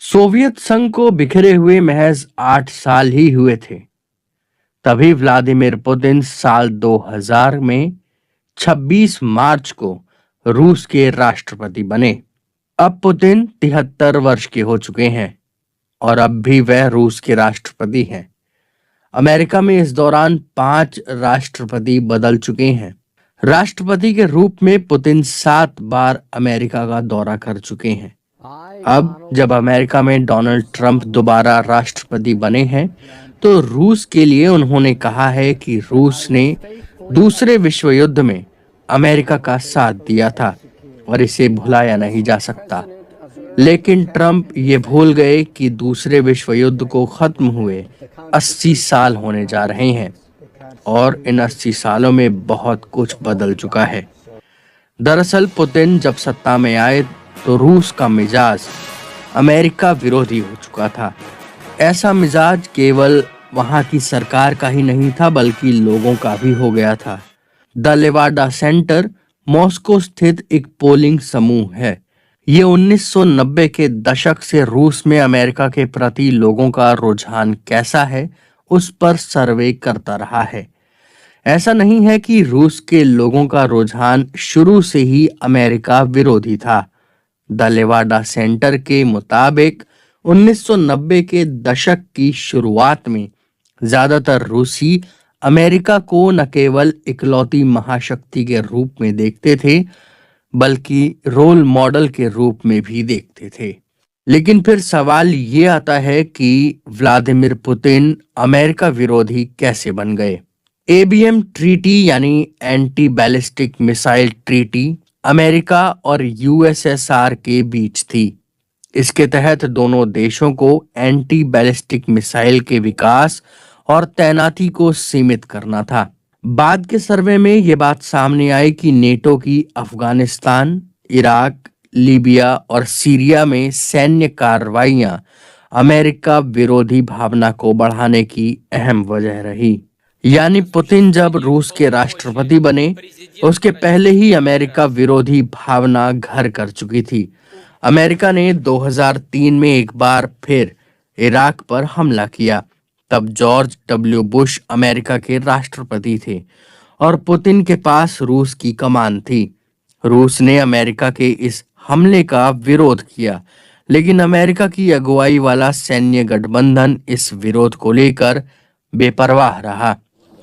Soviet संघ को बिखरे हुए महज 8 साल ही हुए थे। तभी व्लादिमीर पुतिन साल 2000 में 26 मार्च को रूस के राष्ट्रपति बने। अब पुतिन 73 वर्ष के हो चुके हैं और अब भी वह रूस के राष्ट्रपति हैं। अमेरिका में इस दौरान 5 राष्ट्रपति बदल चुके हैं। राष्ट्रपति के रूप में पुतिन 7 बार अमेरिका का दौरा कर चुके हैं। अब जब अमेरिका में डोनाल्ड ट्रंप दोबारा राष्ट्रपति बने हैं, तो रूस के लिए उन्होंने कहा है कि रूस ने दूसरे विश्व युद्ध में अमेरिका का साथ दिया था और इसे भुलाया नहीं जा सकता। लेकिन ट्रंप ये भूल गए कि दूसरे विश्व युद्ध को खत्म हुए 80 साल होने जा रहे हैं और इन 80 सालों में बहुत कुछ बदल चुका है। दरअसल पुतिन जब सत्ता में आए तो रूस का मिजाज अमेरिका विरोधी हो चुका था। ऐसा मिजाज केवल वहां की सरकार का ही नहीं था, बल्कि लोगों का भी हो गया था। द लेवाडा सेंटर मॉस्को स्थित एक पोलिंग समूह है। ये 1990 के दशक से रूस में अमेरिका के प्रति लोगों का रुझान कैसा है, उस पर सर्वे करता रहा है। ऐसा नहीं है कि रूस के लोगों का रुझान शुरू से ही अमेरिका विरोधी था। द लेवाडा सेंटर के मुताबिक 1990 के दशक की शुरुआत में ज्यादातर रूसी अमेरिका को न केवल इकलौती महाशक्ति के रूप में देखते थे, बल्कि रोल मॉडल के रूप में भी देखते थे। लेकिन फिर सवाल ये आता है कि व्लादिमीर पुतिन अमेरिका विरोधी कैसे बन गए। एबीएम ट्रीटी यानी anti ballistic missile treaty America और यूएसएसआर के बीच थी। इसके तहत दोनों देशों को एंटी बैलिस्टिक मिसाइल के विकास और तैनाती को सीमित करना था। बाद के सर्वे में यह बात सामने आई कि नेटो की अफगानिस्तान, इराक, लीबिया और सीरिया में सैन्य कार्रवाइयां अमेरिका विरोधी भावना को बढ़ाने की अहम वजह रही। यानी पुतिन जब रूस के राष्ट्रपति बने, उसके पहले ही अमेरिका विरोधी भावना घर कर चुकी थी। अमेरिका ने 2003 में एक बार फिर इराक पर हमला किया। तब जॉर्ज डब्ल्यू बुश अमेरिका के राष्ट्रपति थे और पुतिन के पास रूस की कमान थी। रूस ने अमेरिका के इस हमले का विरोध किया, लेकिन अमेरिका की अगुवाई वाला सैन्य गठबंधन इस विरोध को लेकर बेपरवाह रहा।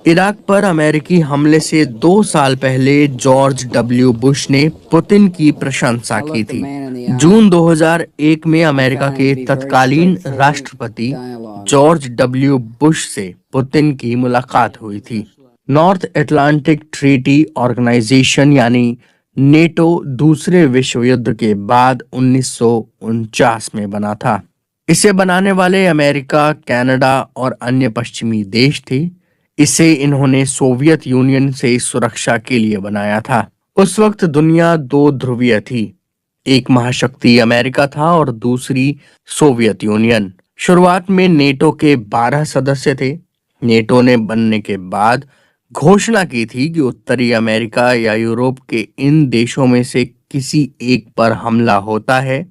इराक पर अमेरिकी हमले से 2 साल पहले जॉर्ज डब्ल्यू बुश ने पुतिन की प्रशंसा की थी। जून 2001 में अमेरिका के तत्कालीन राष्ट्रपति जॉर्ज डब्ल्यू बुश से पुतिन की मुलाकात हुई थी। नॉर्थ अटलांटिक ट्रीटी ऑर्गेनाइजेशन यानी नेटो दूसरे विश्व युद्ध के बाद 1949 में बना था। इसे बनाने वाले अमेरिका, कनाडा और अन्य पश्चिमी देश थे। इसे इन्होंने सोवियत यूनियन से सुरक्षा के लिए बनाया था। उस वक्त दुनिया 2 ध्रुवीय थी। एक महाशक्ति अमेरिका था और दूसरी सोवियत यूनियन। शुरुआत में नेटो के 12 सदस्य थे। नेटो ने बनने के बाद घोषणा की थी कि उत्तरी अमेरिका या यूरोप के इन देशों में से किसी एक पर हमला होता है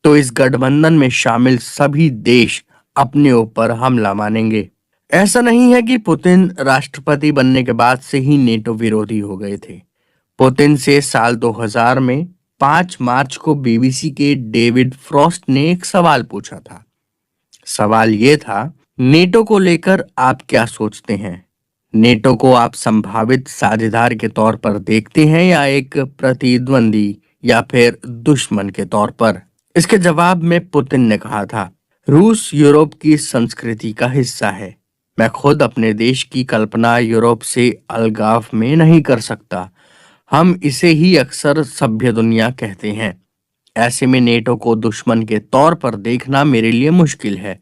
तो इस गठबंधन में शामिल सभी देश अपने ऊपर हमला मानेंगे। ऐसा नहीं है कि पुतिन राष्ट्रपति बनने के बाद से ही नेटो विरोधी हो गए थे। पुतिन से साल 2000 में 5 मार्च को बीबीसी के डेविड फ्रॉस्ट ने एक सवाल पूछा था। सवाल ये था, नेटो को लेकर आप क्या सोचते हैं? नेटो को आप संभावित साझेदार के तौर पर देखते हैं या एक प्रतिद्वंदी या फिर दुश्मन के तौर पर? इसके जवाब में पुतिन ने कहा था, रूस यूरोप की संस्कृति का हिस्सा है। मैं खुद अपने देश की कल्पना यूरोप से अलगाव में नहीं कर सकता। हम इसे ही अक्सर सभ्य दुनिया कहते हैं। ऐसे में नेटो को दुश्मन के तौर पर देखना मेरे लिए मुश्किल है।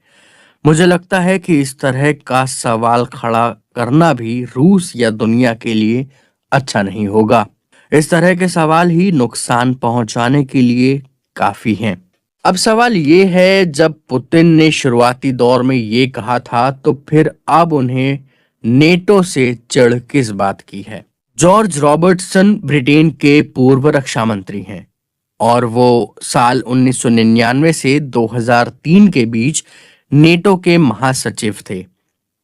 मुझे लगता है कि इस तरह का सवाल खड़ा करना भी रूस या दुनिया के लिए अच्छा नहीं होगा। इस तरह के सवाल ही नुकसान पहुंचाने के लिए काफी हैं। अब सवाल ये है, जब पुतिन ने शुरुआती दौर में ये कहा था तो फिर अब उन्हें नेटो से चिढ़ किस बात की है? जॉर्ज रॉबर्टसन ब्रिटेन के पूर्व रक्षा मंत्री हैं। और वो साल 1999 से 2003 के बीच नेटो के महासचिव थे।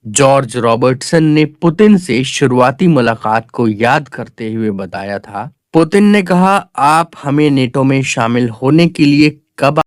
जॉर्ज रॉबर्टसन ने पुतिन से शुरुआती मुलाकात को याद करते हुए बताया था, पुतिन ने कहा, आप हमें नेटो में शामिल होने के लिए कब